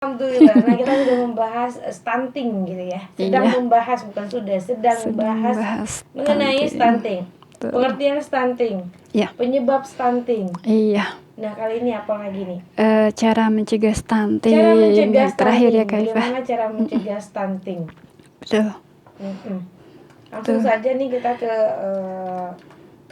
Alhamdulillah. Nah, kita sudah membahas stunting gitu ya. Sedang Iya, membahas, bukan sudah, sedang membahas membahas mengenai stunting. Betul. Pengertian stunting. Iya. Penyebab stunting. Iya. Nah, kali ini apa lagi nih? Cara mencegah stunting. Cara mencegah yang terakhir ya, stunting. Kak Iva. Bagaimana cara mencegah stunting? Betul. Langsung saja nih kita ke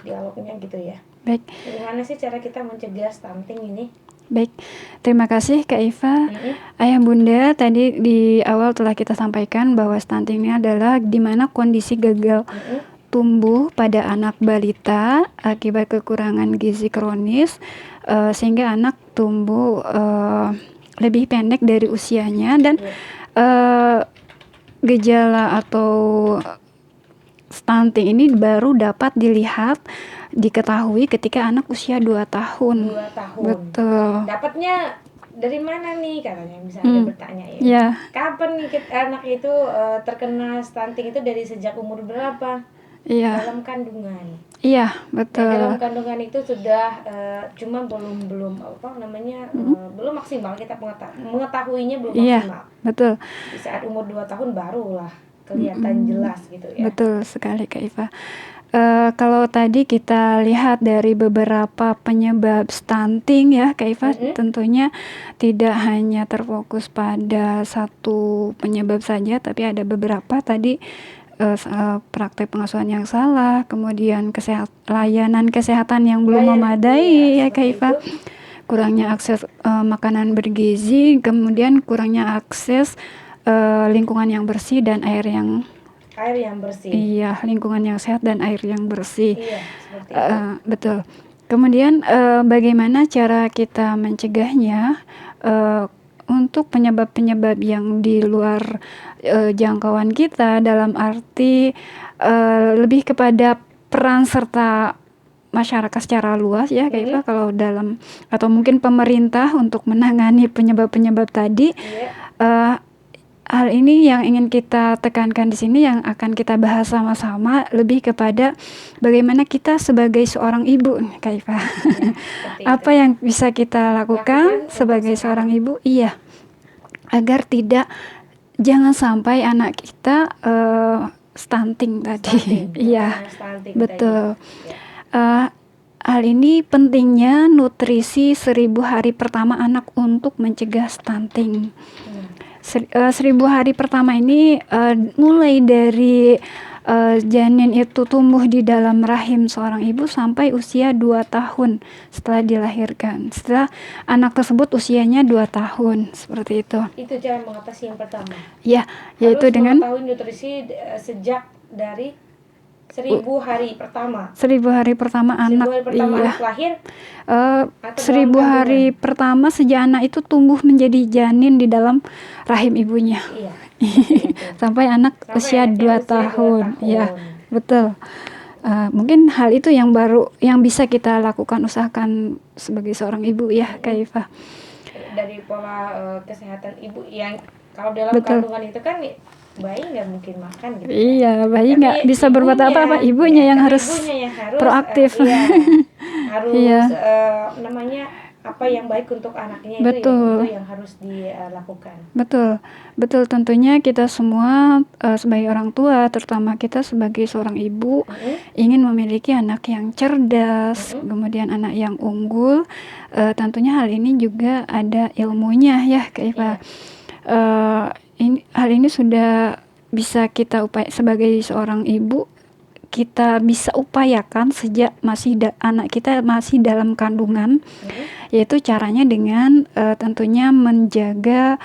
dialognya gitu ya. Baik. Bagaimana sih cara kita mencegah stunting ini? Baik, terima kasih Kak Iva. Ayah Bunda, tadi di awal telah kita sampaikan bahwa stunting ini adalah di mana kondisi gagal tumbuh pada anak balita akibat kekurangan gizi kronis, sehingga anak tumbuh lebih pendek dari usianya, dan gejala atau stunting ini baru dapat diketahui ketika anak usia 2 tahun. 2 tahun. Betul. Dapatnya dari mana nih, katanya bisa ada bertanya ya. Yeah. Kapan nih anak itu terkena stunting itu, dari sejak umur berapa? Iya. Dalam kandungan. Iya, betul. Nah, dalam kandungan itu sudah cuma belum apa namanya belum maksimal, kita mengetahuinya belum maksimal. Betul. Di saat umur 2 tahun barulah kelihatan jelas gitu ya. Betul sekali Kak Iva. Kalau tadi kita lihat dari beberapa penyebab stunting ya Kak Iva, tentunya tidak hanya terfokus pada satu penyebab saja, tapi ada beberapa tadi. Praktek pengasuhan yang salah, kemudian layanan kesehatan yang belum memadai ya Kak Iva, kurangnya akses makanan bergizi, kemudian kurangnya akses lingkungan yang bersih dan air yang bersih. Iya, lingkungan yang sehat dan air yang bersih. Iya, seperti itu. Betul. Kemudian bagaimana cara kita mencegahnya? Untuk penyebab-penyebab yang di luar jangkauan kita, dalam arti lebih kepada peran serta masyarakat secara luas ya Kak Iva, kalau dalam atau mungkin pemerintah untuk menangani penyebab-penyebab tadi. Hal ini yang ingin kita tekankan di sini, yang akan kita bahas sama-sama, lebih kepada bagaimana kita sebagai seorang ibu, Kak Iva. Apa yang bisa kita lakukan sebagai seorang ibu? Iya, agar jangan sampai anak kita stunting tadi. Iya, betul. Hal ini pentingnya nutrisi 1000 hari pertama anak untuk mencegah stunting. 1000 hari pertama ini mulai dari janin itu tumbuh di dalam rahim seorang ibu sampai usia 2 tahun setelah dilahirkan. Setelah anak tersebut usianya 2 tahun, seperti itu. Itu cara mengatasi yang pertama. Ya, yaitu dengan mengetahui nutrisi sejak dari 1000 hari pertama. 1000 hari pertama anak. 1000 hari pertama anak lahir. 1000 hari pertama sejak anak itu tumbuh menjadi janin di dalam rahim ibunya. Iya. Sampai anak usia 2 tahun. Ya, betul. Mungkin hal itu yang baru yang bisa kita lakukan, usahakan sebagai seorang ibu ya Kak Iva. Dari pola kesehatan ibu yang kalau dalam kandungan itu kan bayi nggak mungkin makan gitu. Iya, bayi nggak bisa berbuat apa-apa, ibunya yang harus proaktif. Harus namanya apa yang baik untuk anaknya. Itu yang harus dilakukan. Betul, tentunya kita semua sebagai orang tua, terutama kita sebagai seorang ibu, ingin memiliki anak yang cerdas, kemudian anak yang unggul. Tentunya hal ini juga ada ilmunya ya Kak Iva. Hal ini sudah bisa kita sebagai seorang ibu, kita bisa upayakan sejak anak kita masih dalam kandungan, yaitu caranya dengan tentunya menjaga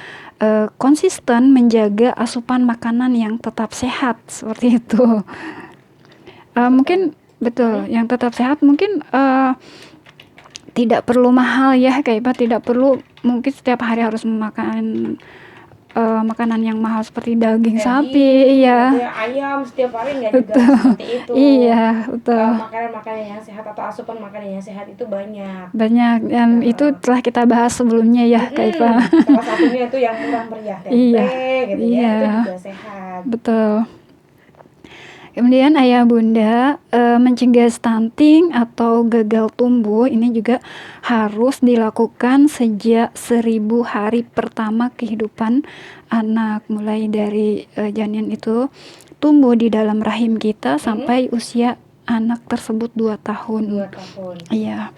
konsisten menjaga asupan makanan yang tetap sehat, seperti itu. Mungkin betul, yang tetap sehat mungkin tidak perlu mahal ya Kak Iva, tidak perlu mungkin setiap hari harus memakan makanan yang mahal seperti daging sapi, ayam setiap hari nggak juga seperti itu. Iya, betul. Makanan-makanan yang sehat atau asupan makanan yang sehat itu banyak. Dan itu telah kita bahas sebelumnya ya Kak Iva. Salah satunya itu yang murah meriah, tempe gitu ya, itu juga sehat. Betul. Kemudian ayah bunda mencegah stunting atau gagal tumbuh ini juga harus dilakukan sejak 1000 hari pertama kehidupan anak, mulai dari janin itu tumbuh di dalam rahim kita sampai usia anak tersebut 2 tahun. 2 tahun. Iya.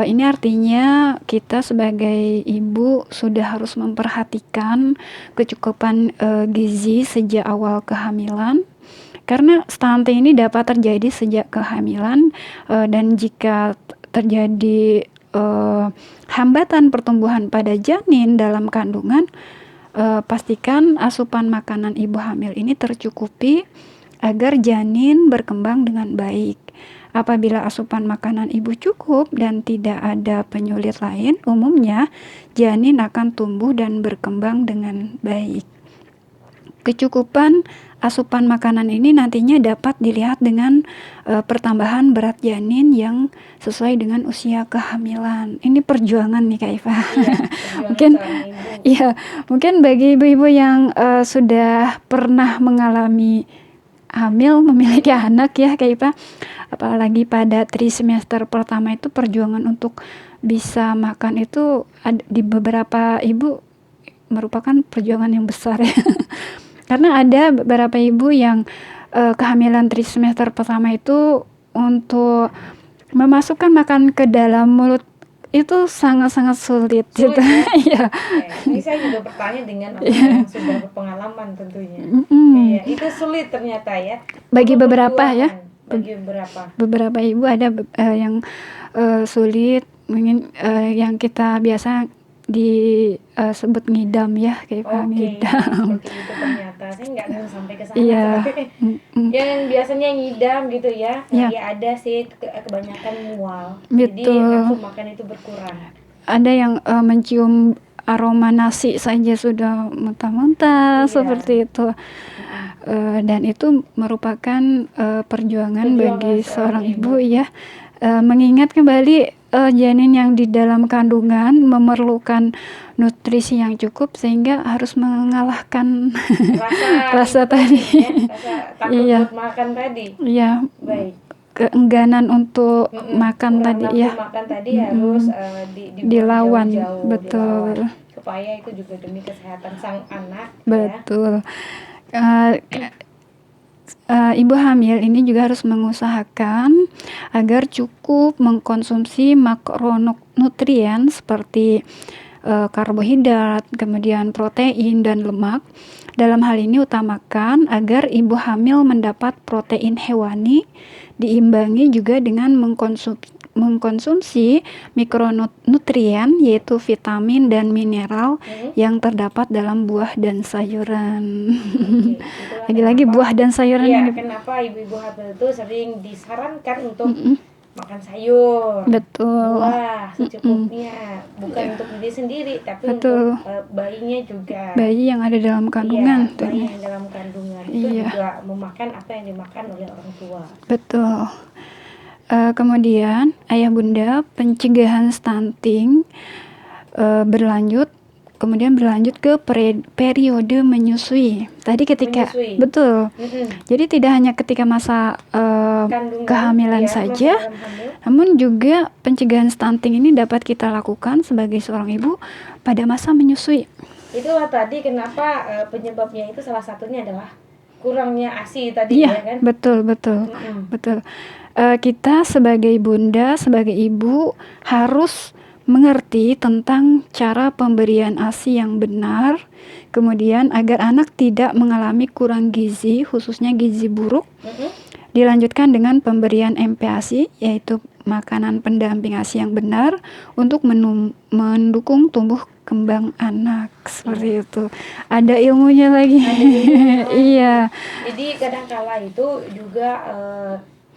Ini artinya kita sebagai ibu sudah harus memperhatikan kecukupan gizi sejak awal kehamilan, karena stunting ini dapat terjadi sejak kehamilan, dan jika terjadi hambatan pertumbuhan pada janin dalam kandungan, pastikan asupan makanan ibu hamil ini tercukupi agar janin berkembang dengan baik. Apabila asupan makanan ibu cukup dan tidak ada penyulit lain, umumnya janin akan tumbuh dan berkembang dengan baik. Kecukupan asupan makanan ini nantinya dapat dilihat dengan pertambahan berat janin yang sesuai dengan usia kehamilan. Ini perjuangan nih Kak Iva. Mungkin ya, mungkin bagi ibu-ibu yang sudah pernah mengalami hamil, memiliki anak ya Kak Iva, apalagi pada trimester pertama itu perjuangan untuk bisa makan itu di beberapa ibu merupakan perjuangan yang besar ya. Karena ada beberapa ibu yang kehamilan trimester pertama itu untuk memasukkan makan ke dalam mulut itu sangat-sangat sulit gitu. Ya? Ini saya juga bertanya dengan orang yang sudah berpengalaman tentunya. Itu sulit ternyata ya. Bagi beberapa ya. Bagi beberapa ibu ada yang sulit, mungkin yang kita biasa disebut ngidam ya, kayak ngidam. Seperti itu ternyata. Saya nggak mau sampai ke sana. Yang biasanya ngidam gitu ya. Ya ada sih kebanyakan mual. Jadi nafsu makan itu berkurang. Ada yang mencium aroma nasi saja sudah muntah-muntah seperti itu. Dan itu merupakan perjuangan bagi seorang ibu ya, mengingat kembali janin yang di dalam kandungan memerlukan nutrisi yang cukup sehingga harus mengalahkan rasa tadi ya, rasa takut buat makan tadi. Iya. Baik. Keengganan untuk makan tadi ya. Makan tadi harus dilawan, jauh-jauh, betul. Dilawan. Supaya itu juga demi kesehatan sang anak. Betul. Ibu hamil ini juga harus mengusahakan agar cukup mengkonsumsi makronutrien seperti karbohidrat, kemudian protein dan lemak. Dalam hal ini utamakan agar ibu hamil mendapat protein hewani, diimbangi juga dengan mengkonsumsi mikronutrien yaitu vitamin dan mineral yang terdapat dalam buah dan sayuran. Lagi-lagi buah dan sayuran. Iya, kenapa ibu-ibu hamil itu sering disarankan untuk makan sayur, betul, buah secukupnya, bukan untuk diri sendiri, tapi untuk bayinya juga. Bayi yang ada dalam kandungan. Iya, bayi yang dalam kandungan itu juga memakan apa yang dimakan oleh orang tua. Betul. Kemudian ayah bunda, pencegahan stunting berlanjut ke periode menyusui. Tadi ketika betul. Jadi tidak hanya ketika masa kehamilan saja, namun juga pencegahan stunting ini dapat kita lakukan sebagai seorang ibu pada masa menyusui. Itulah tadi kenapa penyebabnya itu salah satunya adalah kurangnya ASI tadi ya kan? Betul. Kita sebagai bunda, sebagai ibu harus mengerti tentang cara pemberian ASI yang benar, kemudian agar anak tidak mengalami kurang gizi, khususnya gizi buruk. Dilanjutkan dengan pemberian MPASI, yaitu makanan pendamping ASI yang benar untuk mendukung tumbuh kembang anak, seperti itu. Ada ilmunya lagi. Iya. Jadi kadang-kala itu juga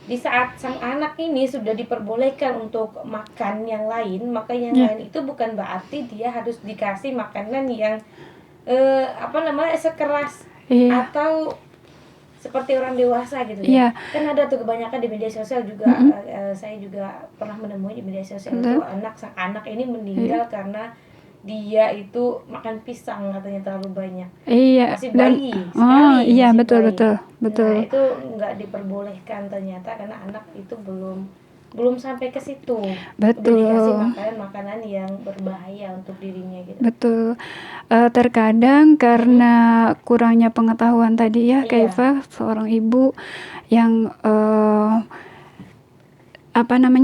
di saat sang anak ini sudah diperbolehkan untuk makan yang lain, maka yang lain itu bukan berarti dia harus dikasih makanan yang sekeras atau seperti orang dewasa gitu ya. Kan ada tuh kebanyakan di media sosial juga, saya juga pernah menemui di media sosial itu sang anak ini meninggal karena dia itu makan pisang katanya terlalu banyak. Iya, Masih dan bayi sekali, iya, masih betul bayi. betul Nah betul itu nggak diperbolehkan ternyata karena anak itu belum sampai ke situ. Udah dikasih betul makanan yang berbahaya untuk dirinya gitu. betul. Terkadang karena kurangnya pengetahuan tadi ya, Kak Iya. Iva, seorang ibu yang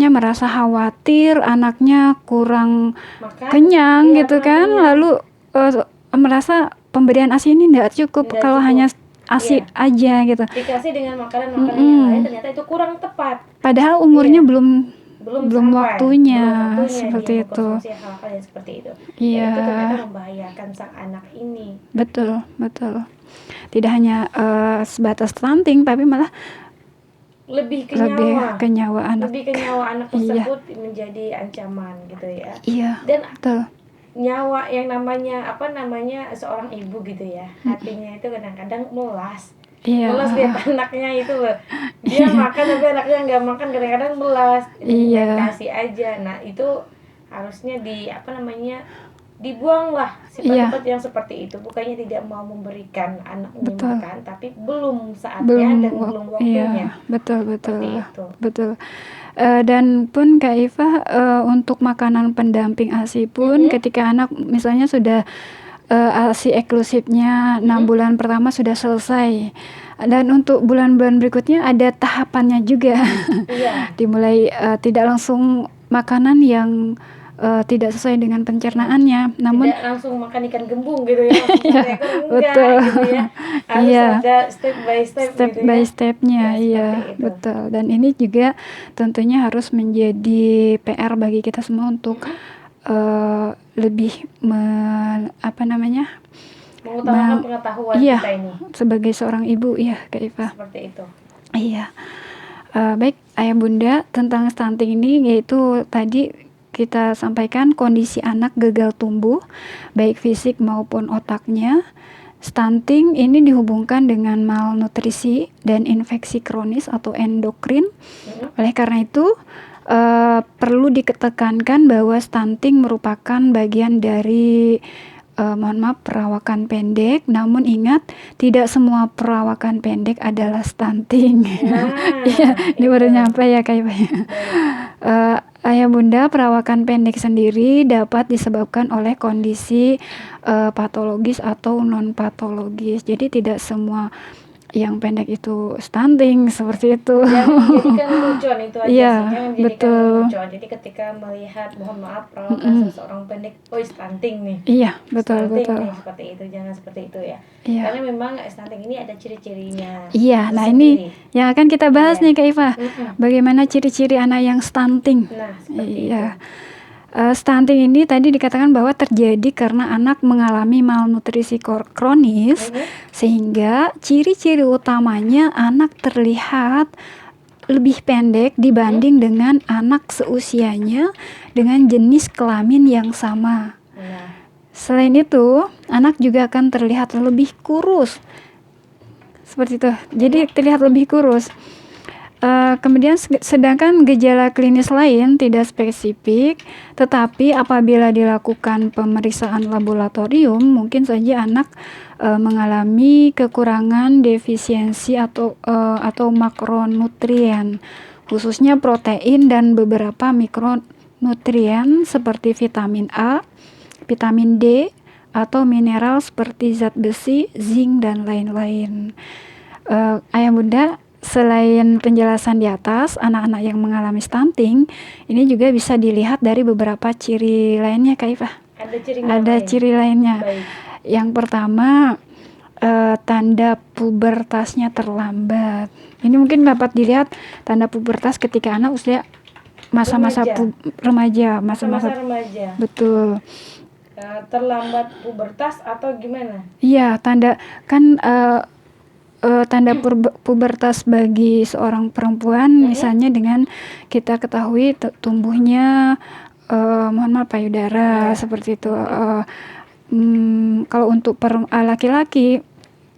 merasa khawatir anaknya kurang Makan, kenyang iya, gitu kurang kan, kenyang. lalu merasa pemberian ASI ini tidak cukup Nggak kalau cukup. hanya ASI Iya. aja gitu. Dikasih dengan makanan-makanan yang lain ternyata itu kurang tepat. Padahal umurnya Iya. belum Sampai, waktunya, belum waktunya seperti dia itu. mengkonsumsi hal-hal yang seperti itu. Iya. Dan itu ternyata membahayakan sang anak ini. Betul, betul. Tidak hanya sebatas stunting, tapi malah Lebih ke lebih nyawa. ke nyawa anak. Lebih ke nyawa anak tersebut menjadi ancaman gitu ya. Iya, Dan betul. nyawa yang namanya seorang ibu gitu ya, hatinya itu kadang-kadang melas. Iya. Melas lihat anaknya itu loh. Dia makan tapi anaknya nggak makan, kadang-kadang melas. Iya. Kasih aja. Nah itu harusnya dibuang lah sifat-sifat yang seperti itu. Bukannya tidak mau memberikan anaknya makan, tapi belum saatnya dan belum waktunya. Iya, betul. Seperti itu. Betul. Dan pun Kak Iva, untuk makanan pendamping ASI pun ketika anak misalnya sudah ASI eksklusifnya 6 bulan pertama sudah selesai, dan untuk bulan-bulan berikutnya ada tahapannya juga. Iya. Dimulai tidak langsung makanan yang tidak sesuai dengan pencernaannya, namun tidak langsung makan ikan gembung gitu ya, betul. Gitu ya. Harus ada step by step gitu by ya. stepnya, iya, betul. Dan ini juga tentunya harus menjadi PR bagi kita semua untuk lebih mengutamakan pengetahuan kita ini sebagai seorang ibu, ya Kak Iva. Seperti itu. Iya. Baik Ayah Bunda, tentang stunting ini yaitu tadi kita sampaikan kondisi anak gagal tumbuh baik fisik maupun otaknya. Stunting ini dihubungkan dengan malnutrisi dan infeksi kronis atau endokrin. Oleh karena itu perlu ditekankan bahwa stunting merupakan bagian dari perawakan pendek. Namun ingat, tidak semua perawakan pendek adalah stunting. Ini baru nyampe ya Kak Iva. Ayah Bunda, perawakan pendek sendiri dapat disebabkan oleh kondisi patologis atau non patologis. Jadi tidak semua yang pendek itu stunting seperti itu. Jangan menjadikan lelucon itu aja Iya, sih. Jangan menjadikan lelucon. Jadi ketika melihat, mohon maaf, perawakan seseorang pendek, stunting nih. Iya, betul. Nih, seperti itu. Jangan seperti itu ya. Iya. Karena memang stunting ini ada ciri-cirinya. Iya, nah ini yang akan kita bahas nih Kak Iva. Bagaimana ciri-ciri anak yang stunting? Nah, seperti itu. Stunting ini tadi dikatakan bahwa terjadi karena anak mengalami malnutrisi kronis, sehingga ciri-ciri utamanya anak terlihat lebih pendek dibanding dengan anak seusianya dengan jenis kelamin yang sama. Selain itu, anak juga akan terlihat lebih kurus. Seperti itu. Jadi terlihat lebih kurus. Kemudian sedangkan gejala klinis lain tidak spesifik, tetapi apabila dilakukan pemeriksaan laboratorium, mungkin saja anak mengalami kekurangan defisiensi atau makronutrien, khususnya protein dan beberapa mikronutrien seperti vitamin A, vitamin D, atau mineral seperti zat besi, zinc, dan lain-lain. Ayah Bunda, selain penjelasan di atas, anak-anak yang mengalami stunting ini juga bisa dilihat dari beberapa ciri lainnya Kak Iva. Ada ciri lainnya. Baik. Yang pertama, tanda pubertasnya terlambat. Ini mungkin dapat dilihat tanda pubertas ketika anak usia masa-masa remaja. Remaja. Betul. Terlambat pubertas atau gimana? Iya, tanda kan tanda pubertas bagi seorang perempuan misalnya dengan kita ketahui tumbuhnya payudara seperti itu. Kalau untuk laki-laki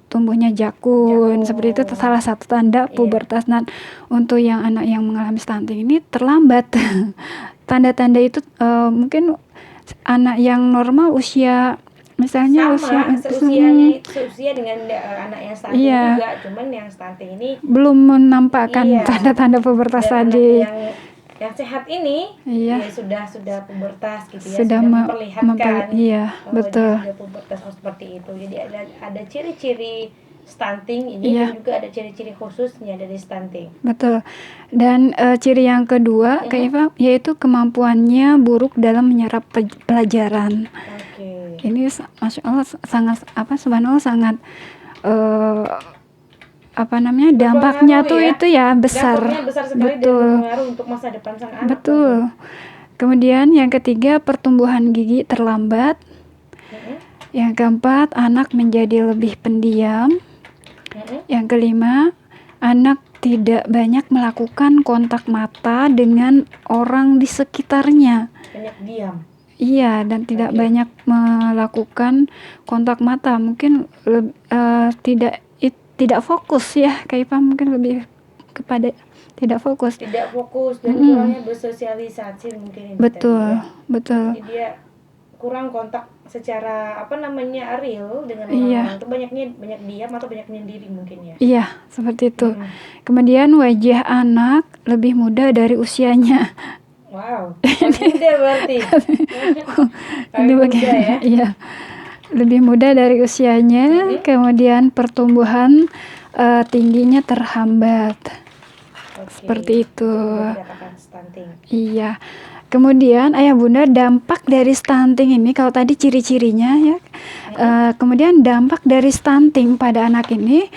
tumbuhnya jakun seperti itu salah satu tanda pubertas. Nah, untuk anak yang mengalami stunting ini terlambat. Tanda-tanda itu mungkin Anak yang normal usia misalnya Sama, seusia dengan anak yang stunting Iya. juga, cuman yang stunting ini belum menampakkan Iya. tanda-tanda pubertas dan anak tadi. yang sehat ini Iya. dia sudah pubertas gitu ya, Sudah sudah memperlihatkan iya, bahwa betul. dia sudah pubertas seperti itu. Jadi ada ciri-ciri stunting ini Iya. dan juga ada ciri-ciri khususnya dari stunting. Betul. Dan ciri yang kedua, Kak Iva, yaitu kemampuannya buruk dalam menyerap pelajaran. Oke. Ini Masya Allah sangat subhanallah sangat dampaknya tuh ya. itu ya besar. Dampaknya besar sekali dan Betul. berpengaruh untuk masa depan sang anak. Betul. Kemudian yang ketiga, pertumbuhan gigi terlambat. Yang keempat, anak menjadi lebih pendiam. Yang kelima, anak tidak banyak melakukan kontak mata dengan orang di sekitarnya. Banyak diam. Iya, dan tidak banyak melakukan kontak mata. Mungkin tidak fokus ya, Kak Iva, mungkin lebih kepada tidak fokus. Tidak fokus dan kurangnya bersosialisasi mungkin. Betul, betul. Jadi dia kurang kontak secara real dengan Iya. orang. Itu banyak diam atau banyak menyendiri mungkin ya. Iya, seperti itu. Kemudian wajah anak lebih muda dari usianya. Wow, muda berarti. Ini muda ya. Iya. Lebih muda dari usianya, kemudian pertumbuhan tingginya terhambat. Seperti itu. Stunting. Iya. Kemudian ayah bunda, dampak dari stunting ini, kalau tadi ciri-cirinya ya, kemudian dampak dari stunting pada anak ini